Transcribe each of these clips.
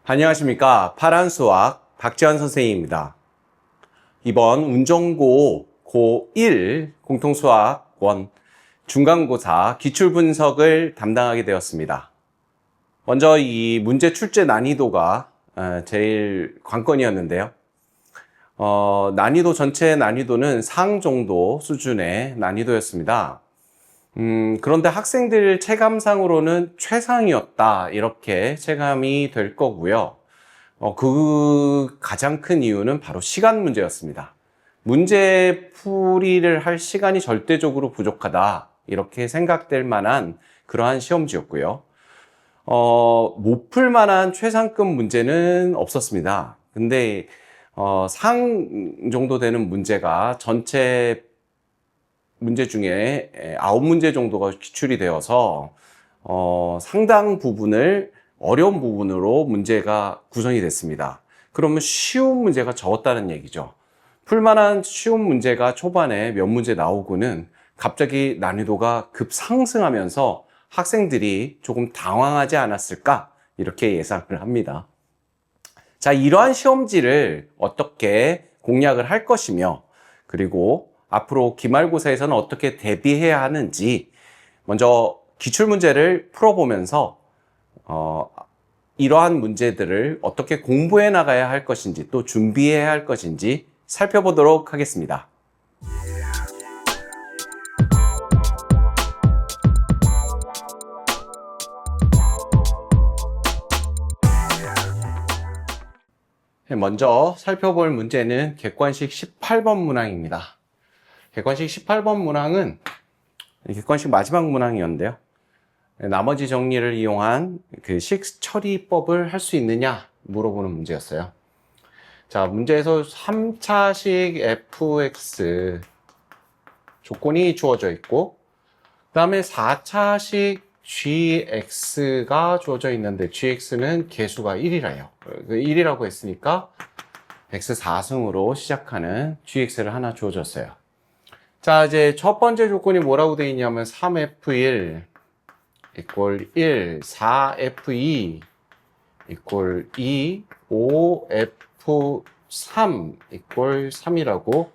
안녕하십니까. 파란수학 박지환 선생님입니다. 이번 운전고 고1 공통수학원 중간고사 기출분석을 담당하게 되었습니다. 먼저 이 문제 출제 난이도가 제일 관건이었는데요. 난이도 전체 난이도는 상 정도 수준의 난이도였습니다. 그런데 학생들 체감상으로는 최상이었다, 이렇게 체감이 될 거고요. 그 가장 큰 이유는 바로 시간 문제였습니다. 문제 풀이를 할 시간이 절대적으로 부족하다, 이렇게 생각될 만한 그러한 시험지였고요. 못 풀 만한 최상급 문제는 없었습니다. 근데 상 정도 되는 문제가 전체 문제 중에 9문제 정도가 기출이 되어서 상당 부분을 어려운 부분으로 문제가 구성이 됐습니다. 그러면 쉬운 문제가 적었다는 얘기죠. 풀만한 쉬운 문제가 초반에 몇 문제 나오고는 갑자기 난이도가 급상승하면서 학생들이 조금 당황하지 않았을까, 이렇게 예상을 합니다. 자, 이러한 시험지를 어떻게 공략을 할 것이며, 그리고 앞으로 기말고사에서는 어떻게 대비해야 하는지, 먼저 기출문제를 풀어보면서 이러한 문제들을 어떻게 공부해 나가야 할 것인지, 또 준비해야 할 것인지 살펴보도록 하겠습니다. 먼저 살펴볼 문제는 객관식 18번 문항입니다. 객관식 18번 문항은 객관식 마지막 문항이었는데요. 나머지 정리를 이용한 그 식 처리법을 할 수 있느냐 물어보는 문제였어요. 자, 문제에서 3차식 fx 조건이 주어져 있고, 그 다음에 4차식 gx가 주어져 있는데 gx는 개수가 1이래요. 1이라고 했으니까 x 4승으로 시작하는 gx를 하나 주어졌어요. 자, 이제 첫 번째 조건이 뭐라고 되어 있냐면 3f1 equal 1, 4f2 equal 2, 5f3 equal 3이라고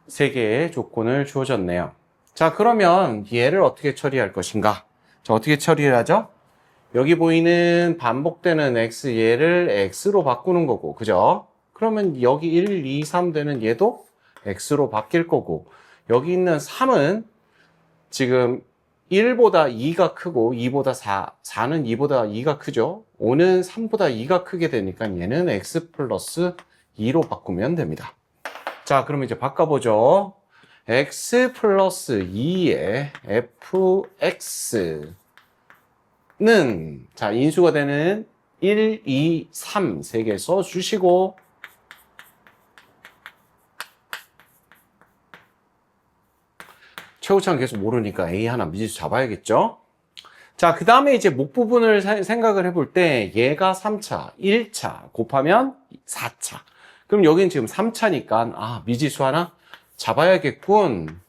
세 개의 조건을 주어졌네요. 자, 그러면 얘를 어떻게 처리할 것인가? 자, 어떻게 처리를 하죠? 여기 보이는 반복되는 x, 얘를 x로 바꾸는 거고, 그죠? 그러면 여기 1, 2, 3 되는 얘도 x로 바뀔 거고, 여기 있는 3은 지금 1보다 2가 크고 2보다 4는 2보다 2가 크죠. 5는 3보다 2가 크게 되니까 얘는 x 플러스 2로 바꾸면 됩니다. 자, 그러면 이제 바꿔보죠. x 플러스 2의 fx는, 자, 인수가 되는 1, 2, 3 세 개 써주시고, 최고차는 계속 모르니까 A 하나 미지수 잡아야겠죠? 자, 그 다음에 이제 목 부분을 생각을 해볼 때 얘가 3차, 1차 곱하면 4차. 그럼 여기는 지금 3차니까 미지수 하나 잡아야겠군.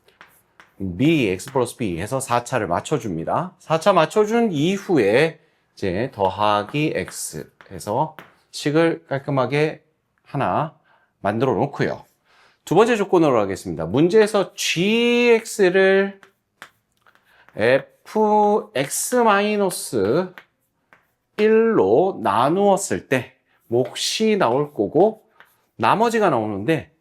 B, X 플러스 B 해서 4차를 맞춰줍니다. 4차 맞춰준 이후에 이제 더하기 X 해서 식을 깔끔하게 하나 만들어 놓고요. 두 번째 조건으로 하겠습니다. 문제에서 gx를 fx-1로 나누었을 때 몫이 나올 거고 나머지가 나오는데,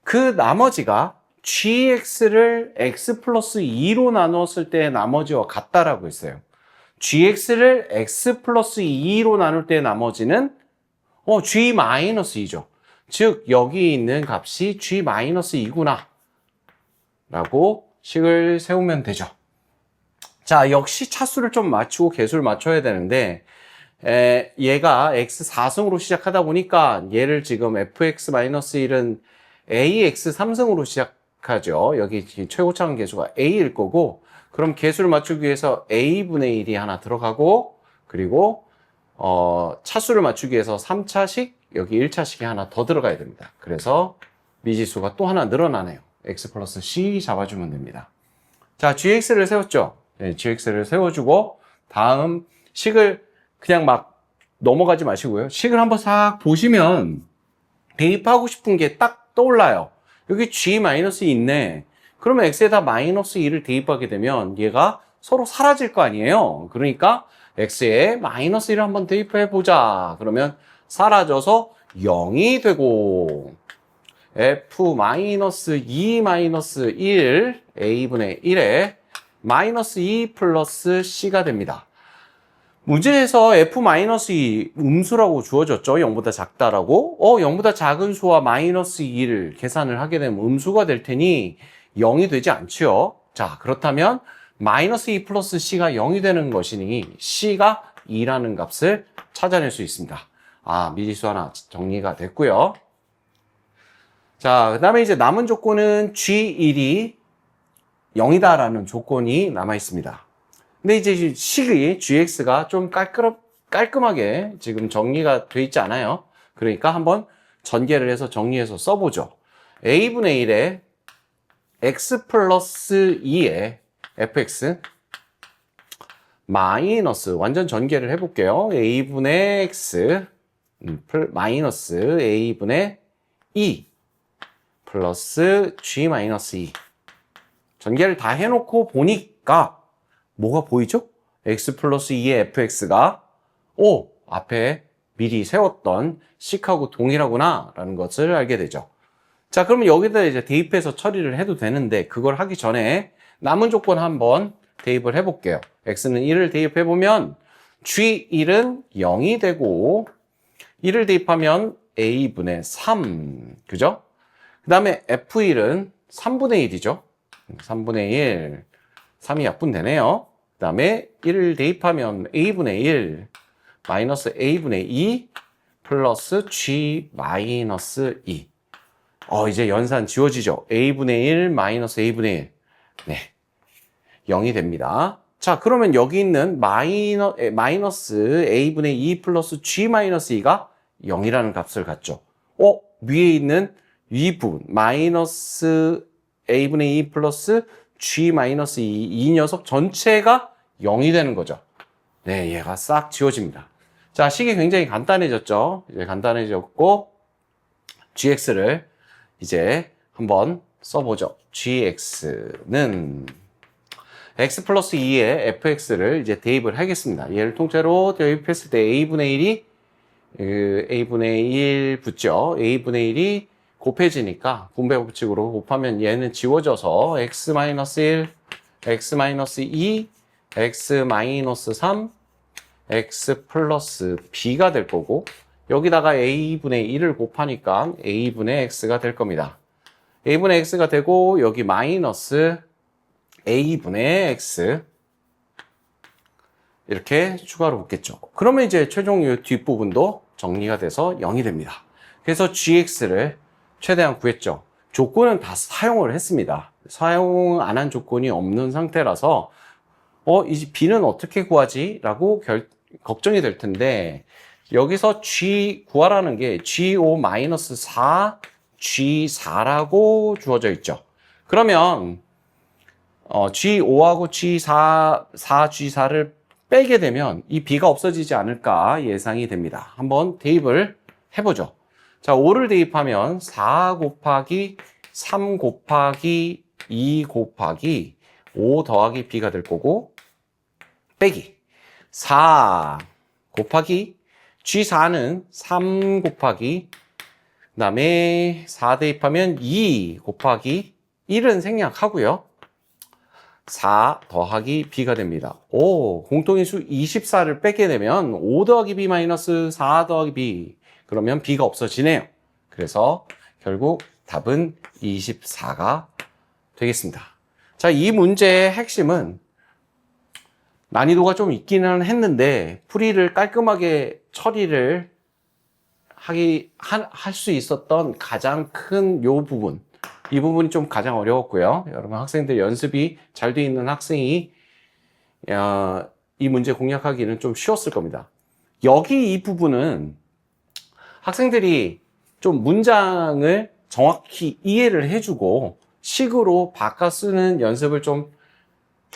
그 나머지가 gx를 x 플러스 2로 나누었을 때의 나머지와 같다라고 했어요. gx를 x 플러스 2로 나눌 때의 나머지는 g-2죠. 즉 여기 있는 값이 g-2구나 라고 식을 세우면 되죠. 자, 역시 차수를 좀 맞추고 개수를 맞춰야 되는데, 얘가 x 4승으로 시작하다 보니까 얘를 지금 fx-1은 ax 3승으로 시작하죠. 여기 최고차원 개수가 a일 거고, 그럼 개수를 맞추기 위해서 a분의 1이 하나 들어가고, 그리고 차수를 맞추기 위해서 3차식, 여기 1차식이 하나 더 들어가야 됩니다. 그래서 미지수가 또 하나 늘어나네요. x 플러스 c 잡아주면 됩니다. 자, gx를 세웠죠. 네, gx를 세워주고 다음 식을 그냥 막 넘어가지 마시고요. 식을 한번 싹 보시면 대입하고 싶은 게 딱 떠올라요. 여기 G-2 있네. 그러면 X에다 마이너스 2를 대입하게 되면 얘가 서로 사라질 거 아니에요. 그러니까 X에 마이너스 1을 한번 대입해 보자. 그러면 사라져서 0이 되고 F-2-1 A분의 1에 마이너스 2 플러스 C가 됩니다. 문제에서 F-2 음수라고 주어졌죠. 0보다 작다라고. 0보다 작은 수와 마이너스 2를 계산을 하게 되면 음수가 될 테니 0이 되지 않죠. 자, 그렇다면 마이너스 2 플러스 C가 0이 되는 것이니 C가 2라는 값을 찾아낼 수 있습니다. 미지수 하나 정리가 됐고요. 자, 그 다음에 이제 남은 조건은 G1이 0이다라는 조건이 남아 있습니다. 근데 이제 식이 gx가 좀 깔끔하게 지금 정리가 돼 있지 않아요. 그러니까 한번 전개를 해서 정리해서 써보죠. a분의 1에 x 플러스 2에 fx 마이너스 완전 전개를 해볼게요. a분의 x 마이너스 a분의 2 플러스 g 마이너스 2 전개를 다 해놓고 보니까 뭐가 보이죠? x 플러스 2의 fx가 앞에 미리 세웠던 식하고 동일하구나 라는 것을 알게 되죠. 자, 그러면 여기다 이제 대입해서 처리를 해도 되는데 그걸 하기 전에 남은 조건 한번 대입을 해볼게요. x는 1을 대입해보면 g1은 0이 되고 1을 대입하면 a분의 3 그죠? 그 다음에 f1은 3분의 1이죠. 3분의 1 3이 약분되네요. 그 다음에 1을 대입하면 a분의 1 마이너스 a분의 2 플러스 g 마이너스 2 이제 연산 지워지죠. a분의 1 마이너스 a분의 1 네, 0이 됩니다. 자, 그러면 여기 있는 마이너스 a분의 2 플러스 g 마이너스 2가 0이라는 값을 갖죠. 위에 있는 위 부분 마이너스 a분의 2 플러스 g 마이너스 2 이 녀석 전체가 0이 되는 거죠. 네, 얘가 싹 지워집니다. 자, 식이 굉장히 간단해졌죠. 이제 간단해졌고 gx를 이제 한번 써보죠. gx는 x 플러스 2의 fx를 이제 대입을 하겠습니다. 얘를 통째로 대입했을 때 a분의 1이 a분의 1 붙죠. a분의 1이 곱해지니까 분배 법칙으로 곱하면 얘는 지워져서 x-1, x-2, x-3, x 플러스 b가 될 거고 여기다가 a분의 1을 곱하니까 a분의 x가 될 겁니다. a분의 x가 되고 여기 마이너스 a분의 x 이렇게 추가로 붙겠죠. 그러면 이제 최종 이 뒷부분도 정리가 돼서 0이 됩니다. 그래서 gx를 최대한 구했죠. 조건은 다 사용을 했습니다. 사용 안 한 조건이 없는 상태라서 이 b는 어떻게 구하지? 라고 걱정이 될 텐데 여기서 g 구하라는 게 G5-4 G4라고 주어져 있죠. 그러면 G5하고 G4, 4G4를 빼게 되면 이 b가 없어지지 않을까 예상이 됩니다. 한번 대입을 해보죠. 자, 5를 대입하면 4 곱하기 3 곱하기 2 곱하기 5 더하기 b가 될 거고 빼기 4 곱하기 G4는 3 곱하기 그 다음에 4 대입하면 2 곱하기 1은 생략하고요. 4 더하기 b가 됩니다. 공통인수 24를 빼게 되면 5 더하기 b 마이너스 4 더하기 b 그러면 b가 없어지네요. 그래서 결국 답은 24가 되겠습니다. 자, 이 문제의 핵심은 난이도가 좀 있기는 했는데 풀이를 깔끔하게 처리를 할 수 있었던 가장 큰 요 부분 이 부분이 좀 가장 어려웠고요. 여러분 학생들 연습이 잘 돼 있는 학생이 이 문제 공략하기는 좀 쉬웠을 겁니다. 여기 이 부분은 학생들이 좀 문장을 정확히 이해를 해주고 식으로 바꿔 쓰는 연습을 좀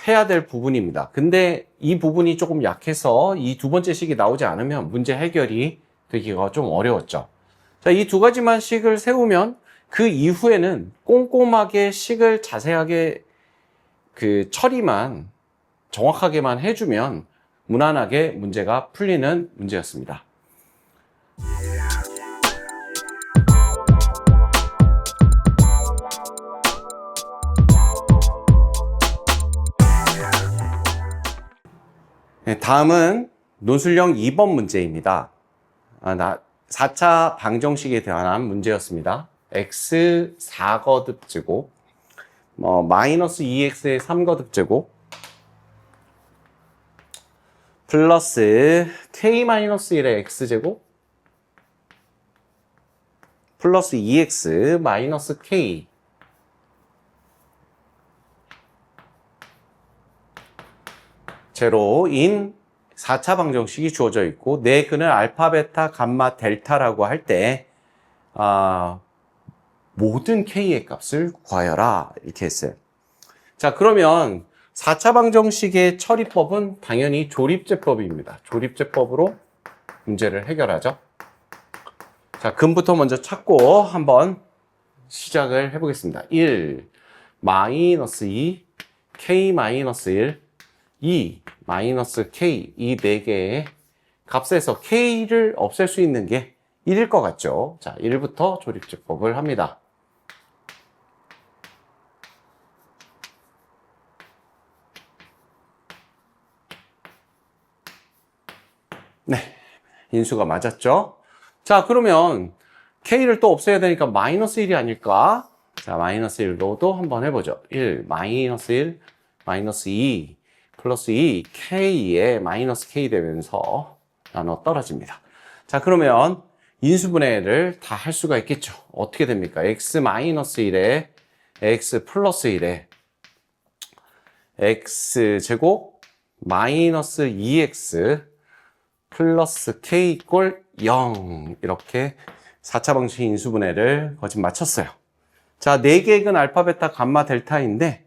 해야 될 부분입니다. 근데 이 부분이 조금 약해서 이 두 번째 식이 나오지 않으면 문제 해결이 되기가 좀 어려웠죠. 자, 이 두 가지만 식을 세우면 그 이후에는 꼼꼼하게 식을 자세하게 그 처리만 정확하게만 해주면 무난하게 문제가 풀리는 문제였습니다. 네, 다음은 논술형 2번 문제입니다. 4차 방정식에 대한 문제였습니다. x 4거듭 제곱, 마이너스 2x의 3거듭 제곱, 플러스 k-1의 x제곱, 플러스 2x 마이너스 k, 제로인 4차 방정식이 주어져 있고 네 근을 알파, 베타, 감마, 델타라고 할 때 모든 k의 값을 구하여라 이렇게 했어요. 자, 그러면 4차 방정식의 처리법은 당연히 조립제법입니다. 조립제법으로 문제를 해결하죠. 자, 근부터 먼저 찾고 한번 시작을 해보겠습니다. 1, 마이너스 2, k 마이너스 1, 2, 마이너스 k, 이 4개의 값에서 k를 없앨 수 있는 게 1일 것 같죠? 자, 1부터 조립제법을 합니다. 네, 인수가 맞았죠? 자, 그러면 k를 또 없애야 되니까 마이너스 1이 아닐까? 자, 마이너스 1로도 한번 해보죠. 1, 마이너스 1, 마이너스 2, 플러스 2, k에 마이너스 k 되면서 나눠 떨어집니다. 자, 그러면 인수분해를 다 할 수가 있겠죠. 어떻게 됩니까? x 마이너스 1에 x 플러스 1에 x제곱 마이너스 2x 플러스 k 꼴 0 이렇게 4차 방식 인수분해를 거진 마쳤어요. 자, 4개의 근 알파, 베타, 감마, 델타인데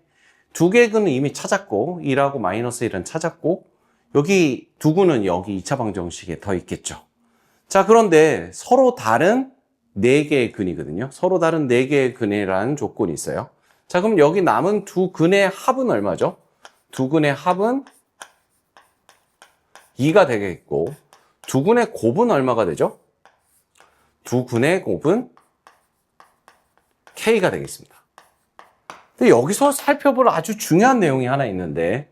2개의 근은 이미 찾았고 1하고 마이너스 1은 찾았고 여기 두 근은 여기 2차 방정식에 더 있겠죠. 자, 그런데 서로 다른 4개의 근이거든요. 서로 다른 4개의 근이라는 조건이 있어요. 자, 그럼 여기 남은 두 근의 합은 얼마죠? 두 근의 합은 2가 되겠고 두 근의 곱은 얼마가 되죠? 두 근의 곱은 k가 되겠습니다. 근데 여기서 살펴볼 아주 중요한 내용이 하나 있는데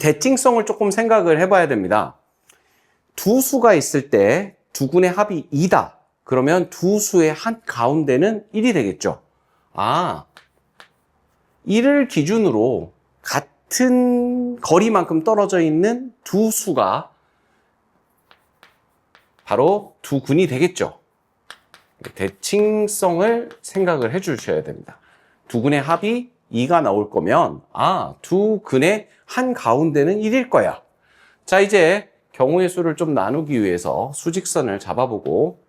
대칭성을 조금 생각을 해봐야 됩니다. 두 수가 있을 때 두 근의 합이 2다. 그러면 두 수의 한 가운데는 1이 되겠죠. 1을 기준으로 같은 거리만큼 떨어져 있는 두 수가 바로 두 근이 되겠죠. 대칭성을 생각을 해 주셔야 됩니다. 두 근의 합이 2가 나올 거면 두 근의 한 가운데는 1일 거야. 자, 이제 경우의 수를 좀 나누기 위해서 수직선을 잡아보고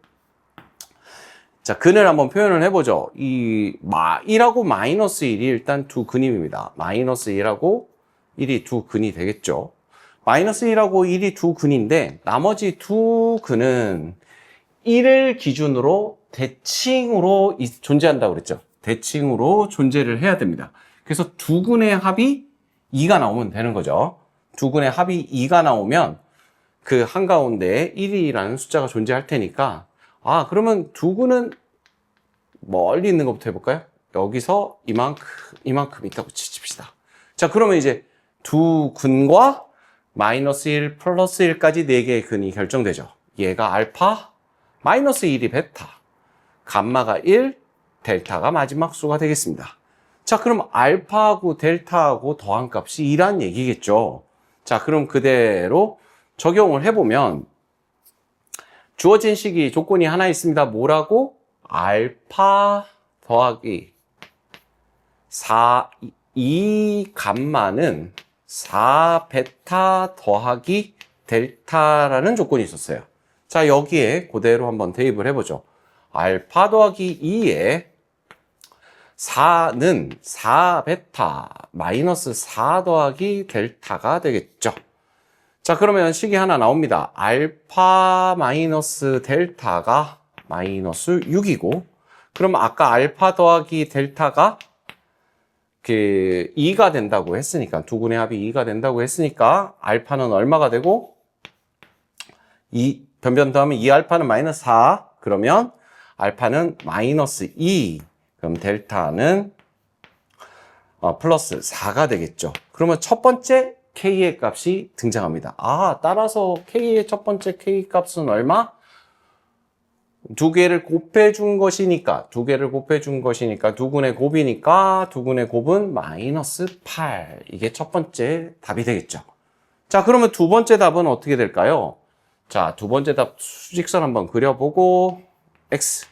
자, 근을 한번 표현을 해보죠. 1하고 마이너스 1이 일단 두 근임입니다. 마이너스 1하고 1이 두 근이 되겠죠. 마이너스 1하고 1이 두 근인데 나머지 두 근은 1을 기준으로 대칭으로 존재한다고 그랬죠. 대칭으로 존재를 해야 됩니다. 그래서 두 근의 합이 2가 나오면 되는 거죠. 두 근의 합이 2가 나오면 그 한가운데에 1이라는 숫자가 존재할 테니까 그러면 두 근은 멀리 있는 것부터 해볼까요? 여기서 이만큼 있다고 치칩시다. 자, 그러면 이제 두 근과 마이너스 1, 플러스 1까지 4개의 근이 결정되죠. 얘가 알파, 마이너스 1이 베타, 감마가 1, 델타가 마지막 수가 되겠습니다. 자, 그럼 알파하고 델타하고 더한 값이 2란 얘기겠죠. 자, 그럼 그대로 적용을 해보면 주어진 식이 조건이 하나 있습니다. 뭐라고? 알파 더하기 2 감마는 4 베타 더하기 델타라는 조건이 있었어요. 자, 여기에 그대로 한번 대입을 해보죠. 알파 더하기 2에 4는 4베타 마이너스 4 더하기 델타가 되겠죠. 자, 그러면 식이 하나 나옵니다. 알파 마이너스 델타가 마이너스 6이고, 그럼 아까 알파 더하기 델타가 2가 된다고 했으니까, 두 군의 합이 2가 된다고 했으니까, 알파는 얼마가 되고, 변변 더하면 2알파는 마이너스 4, 그러면 알파는 마이너스 2, 그럼 델타는 플러스 4가 되겠죠. 그러면 첫 번째 K의 값이 등장합니다. 따라서 K의 첫 번째 K 값은 얼마? 두 개를 곱해준 것이니까, 두 군의 곱이니까, 두 군의 곱은 마이너스 8. 이게 첫 번째 답이 되겠죠. 자, 그러면 두 번째 답은 어떻게 될까요? 자, 두 번째 답 수직선 한번 그려보고, X.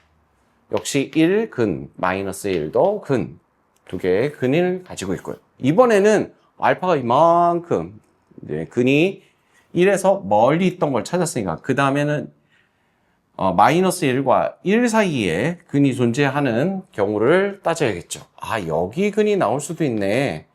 역시 1, 근, 마이너스 1도 근. 두 개의 근을 가지고 있고요. 이번에는 알파가 이만큼, 근이 1에서 멀리 있던 걸 찾았으니까, 그 다음에는 마이너스 1과 1 사이에 근이 존재하는 경우를 따져야겠죠. 여기 근이 나올 수도 있네.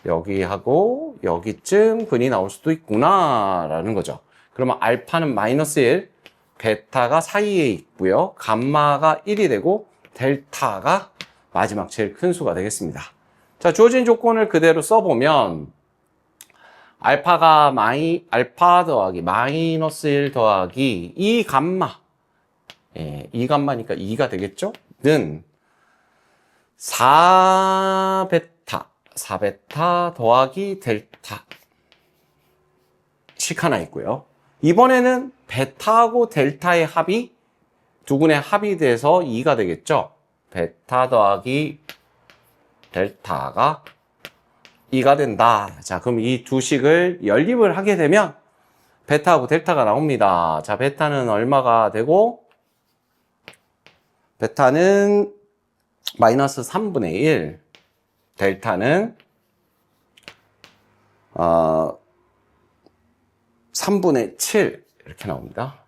여기하고 여기쯤 근이 나올 수도 있구나 라는 거죠. 그러면 알파는 마이너스 1, 베타가 사이에 있고요. 감마가 1이 되고 델타가 마지막 제일 큰 수가 되겠습니다. 자, 주어진 조건을 그대로 써보면 알파 더하기 마이너스 1 더하기 2 감마, 2 감마니까 2가 되겠죠? 는 4베타 더하기 델타 식 하나 있고요. 이번에는 베타하고 델타의 합이, 두 군의 합이 돼서 2가 되겠죠? 베타 더하기 델타가 2가 된다. 자, 그럼 이 두 식을 연립을 하게 되면 베타하고 델타가 나옵니다. 자, 베타는 얼마가 되고, 베타는 마이너스 3분의 1, 델타는 3분의 7 이렇게 나옵니다.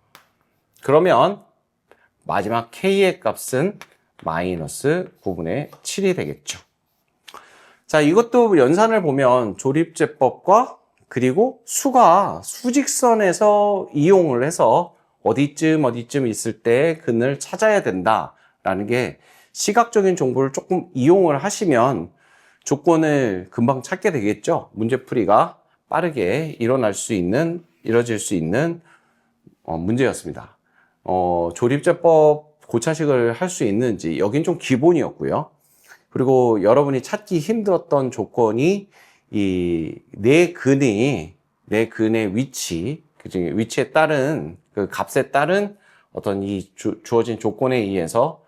그러면 마지막 K의 값은 마이너스 9분의 7이 되겠죠. 자, 이것도 연산을 보면 조립제법과 그리고 수가 수직선에서 이용을 해서 어디쯤 있을 때 근을 찾아야 된다라는 게, 시각적인 정보를 조금 이용을 하시면 조건을 금방 찾게 되겠죠. 문제풀이가 빠르게 이뤄질 수 있는 문제였습니다. 조립제법 고차식을 할 수 있는지, 여긴 좀 기본이었고요. 그리고 여러분이 찾기 힘들었던 조건이 내 근의 위치, 위치에 따른 그 값에 따른 어떤 주어진 조건에 의해서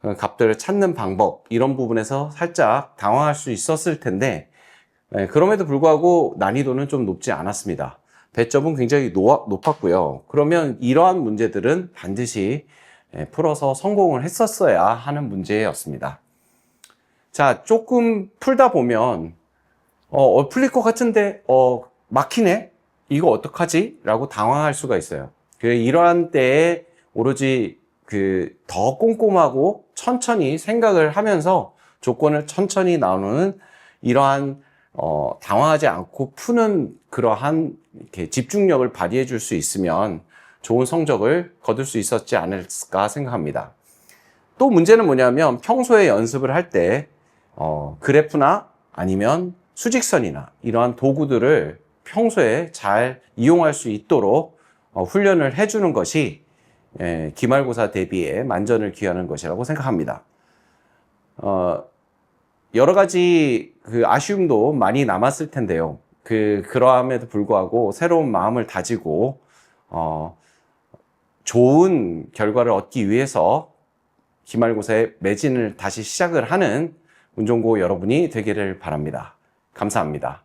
값들을 찾는 방법, 이런 부분에서 살짝 당황할 수 있었을 텐데, 그럼에도 불구하고 난이도는 좀 높지 않았습니다. 배점은 굉장히 높았고요. 그러면 이러한 문제들은 반드시 풀어서 성공을 했었어야 하는 문제였습니다. 자, 조금 풀다 보면 풀릴 것 같은데 막히네? 이거 어떡하지? 라고 당황할 수가 있어요. 이러한 때에 오로지 더 꼼꼼하고 천천히 생각을 하면서 조건을 천천히 나누는, 이러한 당황하지 않고 푸는 그러한 이렇게 집중력을 발휘해 줄 수 있으면 좋은 성적을 거둘 수 있었지 않을까 생각합니다. 또 문제는 뭐냐면, 평소에 연습을 할 때 그래프나 아니면 수직선이나 이러한 도구들을 평소에 잘 이용할 수 있도록 훈련을 해주는 것이 기말고사 대비에 만전을 기하는 것이라고 생각합니다. 여러 가지 아쉬움도 많이 남았을 텐데요. 그러함에도 불구하고 새로운 마음을 다지고 좋은 결과를 얻기 위해서 기말고사에 매진을 다시 시작을 하는 운전고 여러분이 되기를 바랍니다. 감사합니다.